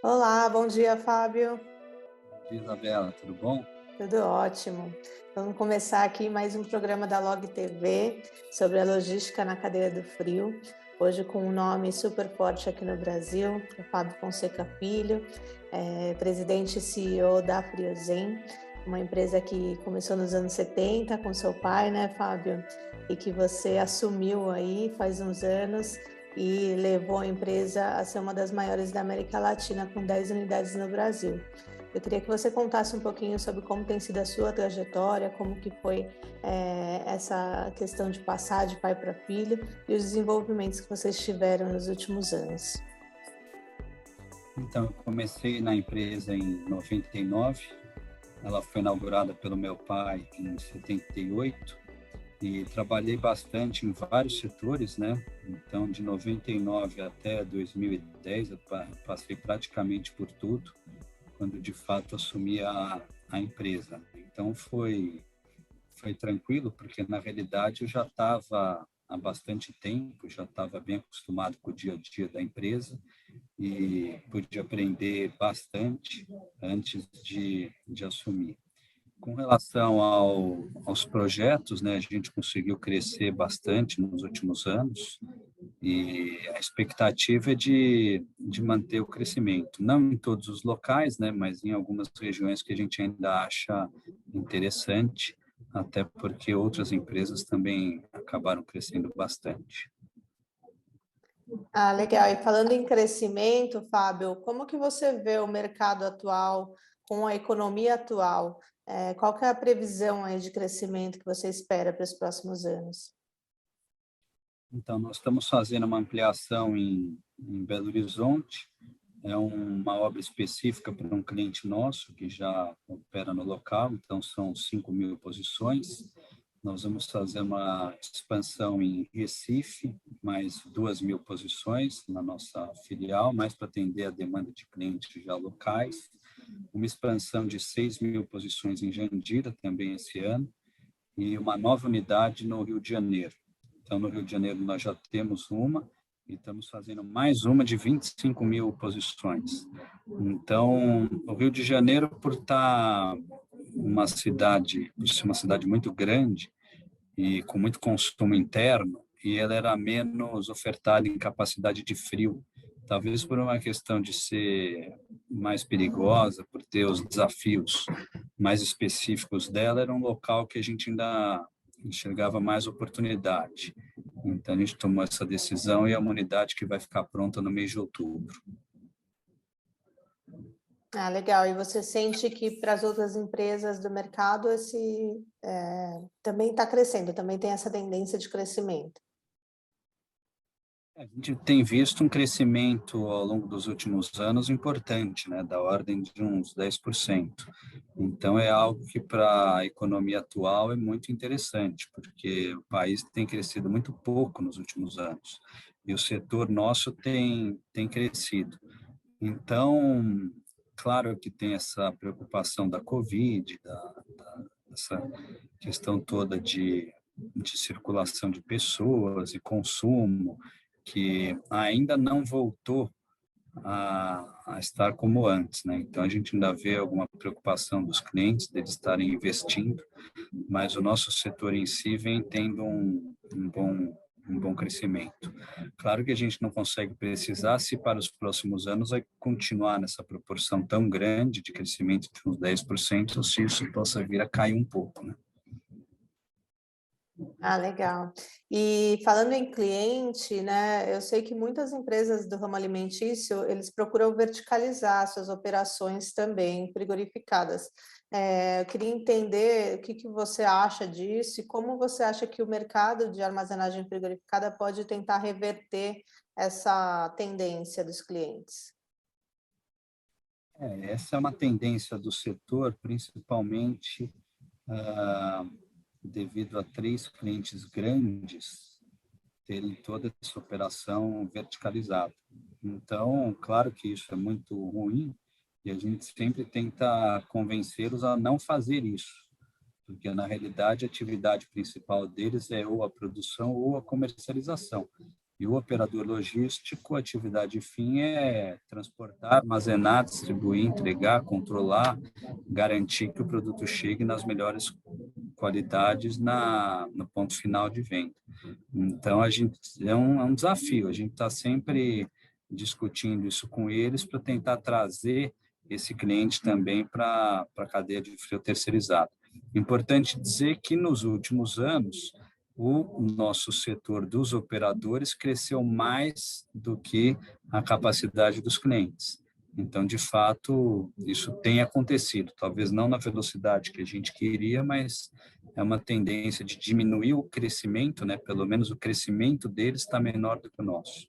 Olá, bom dia, Fábio. Bom dia, Isabela, tudo bom? Tudo ótimo. Vamos começar aqui mais um programa da Log TV sobre a logística na cadeia do frio. Hoje com um nome super forte aqui no Brasil, o Fábio Fonseca Filho, presidente e CEO da Friozem, uma empresa que começou nos anos 70 com seu pai, né, Fábio? E que você assumiu aí faz uns anos e levou a empresa a ser uma das maiores da América Latina, com 10 unidades no Brasil. Eu queria que você contasse um pouquinho sobre como tem sido a sua trajetória, como que foi essa questão de passar de pai para filho e os desenvolvimentos que vocês tiveram nos últimos anos. Então, eu comecei na empresa em 99, ela foi inaugurada pelo meu pai em 78 e trabalhei bastante em vários setores, né? Então, de 99 até 2010, eu passei praticamente por tudo, quando de fato assumi a empresa. Então, foi tranquilo, porque na realidade eu já estava há bastante tempo, já estava bem acostumado com o dia a dia da empresa e pude aprender bastante antes de assumir. Com relação aos projetos, né, a gente conseguiu crescer bastante nos últimos anos e a expectativa é de manter o crescimento. Não em todos os locais, né, mas em algumas regiões que a gente ainda acha interessante, até porque outras empresas também acabaram crescendo bastante. Ah, legal. E falando em crescimento, Fábio, como que você vê o mercado atual com a economia atual? Qual que é a previsão aí de crescimento que você espera para os próximos anos? Então, nós estamos fazendo uma ampliação em Belo Horizonte, é uma obra específica para um cliente nosso que já opera no local, então são 5.000 posições. Nós vamos fazer uma expansão em Recife, mais 2.000 posições na nossa filial, mais para atender a demanda de clientes já locais. Uma expansão de 6.000 posições em Jandira, também esse ano, e uma nova unidade no Rio de Janeiro. Então, no Rio de Janeiro, nós já temos uma e estamos fazendo mais uma de 25.000 posições. Então, o Rio de Janeiro, por estar por ser uma cidade muito grande e com muito consumo interno, e ela era menos ofertada em capacidade de frio, talvez por uma questão de ser mais perigosa, por ter os desafios mais específicos dela, era um local que a gente ainda enxergava mais oportunidade. Então, a gente tomou essa decisão e é uma unidade que vai ficar pronta no mês de outubro. Ah, legal. E você sente que para as outras empresas do mercado também está crescendo, também tem essa tendência de crescimento? A gente tem visto um crescimento ao longo dos últimos anos importante, né, da ordem de uns 10%. Então, é algo que para a economia atual é muito interessante, porque o país tem crescido muito pouco nos últimos anos e o setor nosso tem crescido. Então, claro que tem essa preocupação da Covid, dessa questão toda de circulação de pessoas e consumo, que ainda não voltou a estar como antes, né? Então, a gente ainda vê alguma preocupação dos clientes deles estarem investindo, mas o nosso setor em si vem tendo um bom crescimento. Claro que a gente não consegue precisar se para os próximos anos vai continuar nessa proporção tão grande de crescimento de uns 10%, ou se isso possa vir a cair um pouco, né? Ah, legal. E falando em cliente, né, eu sei que muitas empresas do ramo alimentício, eles procuram verticalizar suas operações também frigorificadas. Eu queria entender o que que você acha disso e como você acha que o mercado de armazenagem frigorificada pode tentar reverter essa tendência dos clientes. Essa é uma tendência do setor, principalmente devido a três clientes grandes terem toda essa operação verticalizada. Então, claro que isso é muito ruim e a gente sempre tenta convencê-los a não fazer isso, porque na realidade a atividade principal deles é ou a produção ou a comercialização. E o operador logístico, a atividade fim é transportar, armazenar, distribuir, entregar, controlar, garantir que o produto chegue nas melhores qualidades no ponto final de venda. Então, é um desafio, a gente está sempre discutindo isso com eles para tentar trazer esse cliente também para a cadeia de frio terceirizado. Importante dizer que nos últimos anos, o nosso setor dos operadores cresceu mais do que a capacidade dos clientes. Então, de fato, isso tem acontecido, talvez não na velocidade que a gente queria, mas é uma tendência de diminuir o crescimento, né? Pelo menos o crescimento deles está menor do que o nosso.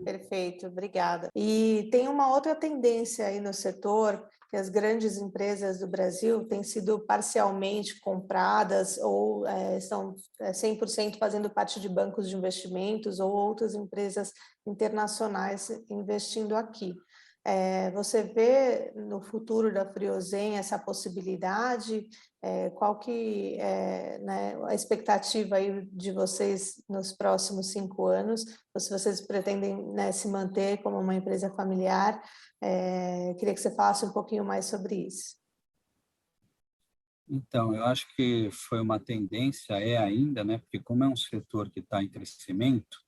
Perfeito, obrigada. E tem uma outra tendência aí no setor, que as grandes empresas do Brasil têm sido parcialmente compradas ou estão 100% fazendo parte de bancos de investimentos ou outras empresas internacionais investindo aqui. Você vê no futuro da Friozem essa possibilidade? Qual que é, né, a expectativa aí de vocês nos próximos 5 anos? Ou se vocês pretendem, né, se manter como uma empresa familiar? Queria que você falasse um pouquinho mais sobre isso. Então, eu acho que foi uma tendência, ainda, né? Porque como é um setor que está em crescimento,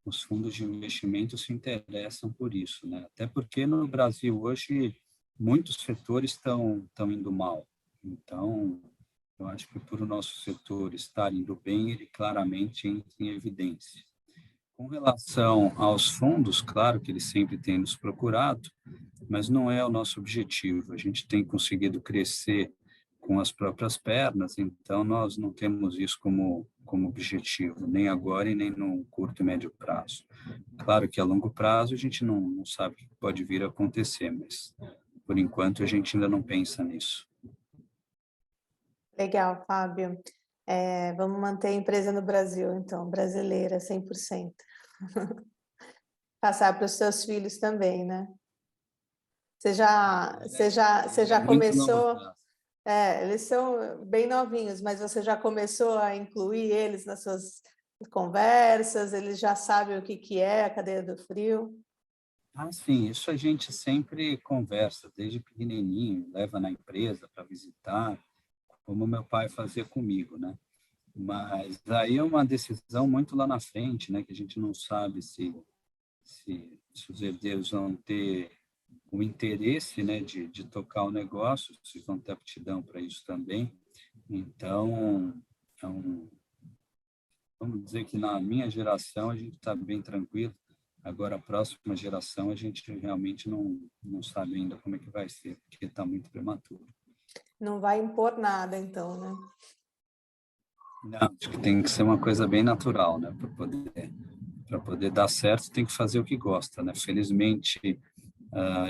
os fundos de investimento se interessam por isso, né? Até porque no Brasil hoje muitos setores estão indo mal. Então, eu acho que por o nosso setor estar indo bem, ele claramente entra em evidência. Com relação aos fundos, claro que eles sempre têm nos procurado, mas não é o nosso objetivo. A gente tem conseguido crescer com as próprias pernas, então nós não temos isso como objetivo, nem agora e nem no curto e médio prazo. Claro que a longo prazo a gente não sabe o que pode vir a acontecer, mas por enquanto a gente ainda não pensa nisso. Legal, Fábio. Vamos manter a empresa no Brasil, então, brasileira, 100%. Passar para os seus filhos também, né? Você já começou... eles são bem novinhos, mas você já começou a incluir eles nas suas conversas? Eles já sabem o que é a cadeia do frio? Ah, sim, isso a gente sempre conversa, desde pequenininho, leva na empresa para visitar, como meu pai fazia comigo, né? Mas aí é uma decisão muito lá na frente, né? Que a gente não sabe se os herdeiros vão ter o interesse, né, de tocar o negócio, se vão ter aptidão para isso também. Então, vamos dizer que na minha geração a gente está bem tranquilo. Agora, a próxima geração, a gente realmente não sabe ainda como é que vai ser, porque está muito prematuro. Não vai impor nada, então, né? Não, acho que tem que ser uma coisa bem natural, né? Para poder dar certo, tem que fazer o que gosta, né? Felizmente,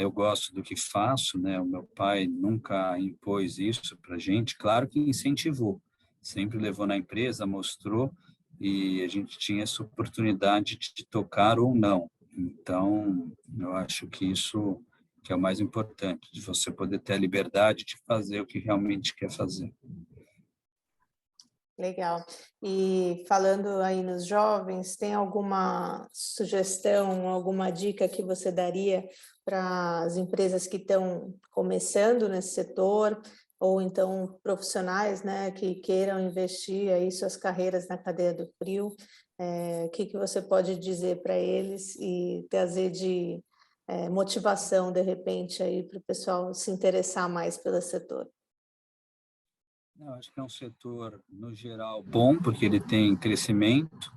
eu gosto do que faço, né? O meu pai nunca impôs isso para a gente, claro que incentivou, sempre levou na empresa, mostrou, e a gente tinha essa oportunidade de tocar ou não. Então, eu acho que isso que é o mais importante, de você poder ter a liberdade de fazer o que realmente quer fazer. Legal. E falando aí nos jovens, tem alguma sugestão, alguma dica que você daria para as empresas que estão começando nesse setor, ou então profissionais, né, que queiram investir aí suas carreiras na cadeia do frio? O que você pode dizer para eles e trazer de motivação, de repente, aí para o pessoal se interessar mais pelo setor? Eu acho que é um setor, no geral, bom, porque ele tem crescimento.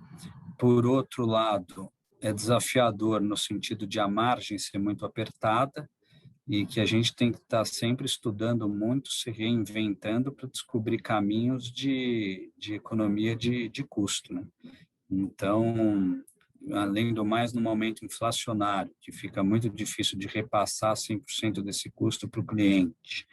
Por outro lado, é desafiador no sentido de a margem ser muito apertada e que a gente tem que estar sempre estudando muito, se reinventando para descobrir caminhos de economia de custo, né? Então, além do mais, no momento inflacionário, que fica muito difícil de repassar 100% desse custo para o cliente,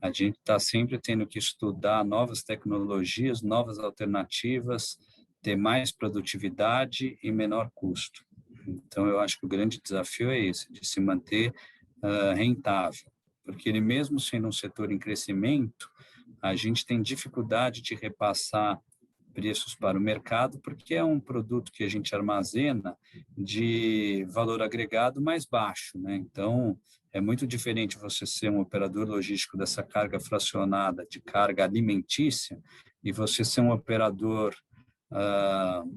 a gente está sempre tendo que estudar novas tecnologias, novas alternativas, ter mais produtividade e menor custo. Então, eu acho que o grande desafio é esse, de se manter rentável, porque ele mesmo sendo um setor em crescimento, a gente tem dificuldade de repassar preços para o mercado, porque é um produto que a gente armazena de valor agregado mais baixo, né? Então, é muito diferente você ser um operador logístico dessa carga fracionada de carga alimentícia e você ser um operador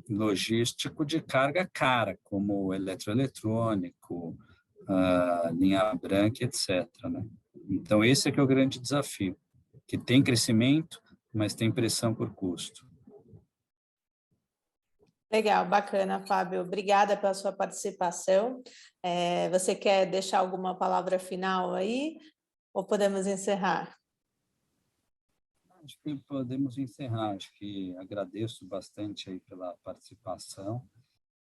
logístico de carga cara, como eletroeletrônico, linha branca, etc., né? Então, esse é que é o grande desafio, que tem crescimento, mas tem pressão por custo. Legal, bacana, Fábio. Obrigada pela sua participação. Você quer deixar alguma palavra final aí? Ou podemos encerrar? Acho que podemos encerrar. Acho que agradeço bastante aí pela participação.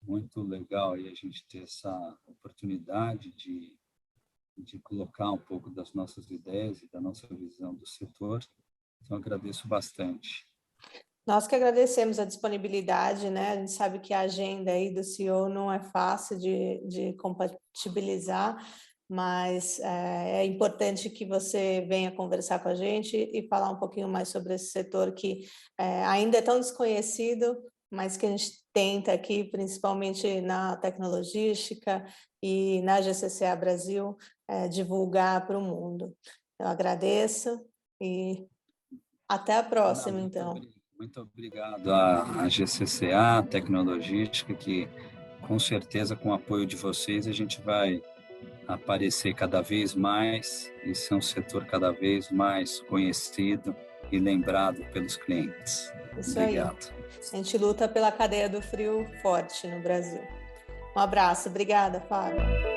Muito legal aí a gente ter essa oportunidade de colocar um pouco das nossas ideias e da nossa visão do setor. Então, agradeço bastante. Nós que agradecemos a disponibilidade, né? A gente sabe que a agenda aí do CEO não é fácil de compatibilizar, mas é importante que você venha conversar com a gente e falar um pouquinho mais sobre esse setor que ainda é tão desconhecido, mas que a gente tenta aqui, principalmente na tecnologística e na GCCA Brasil, divulgar para o mundo. Eu agradeço e até a próxima, então. Muito obrigado à GCCA, Tecnologística, que com certeza, com o apoio de vocês, a gente vai aparecer cada vez mais e ser um setor cada vez mais conhecido e lembrado pelos clientes. Isso Obrigado. Aí. A gente luta pela cadeia do frio forte no Brasil. Um abraço. Obrigada, Fábio.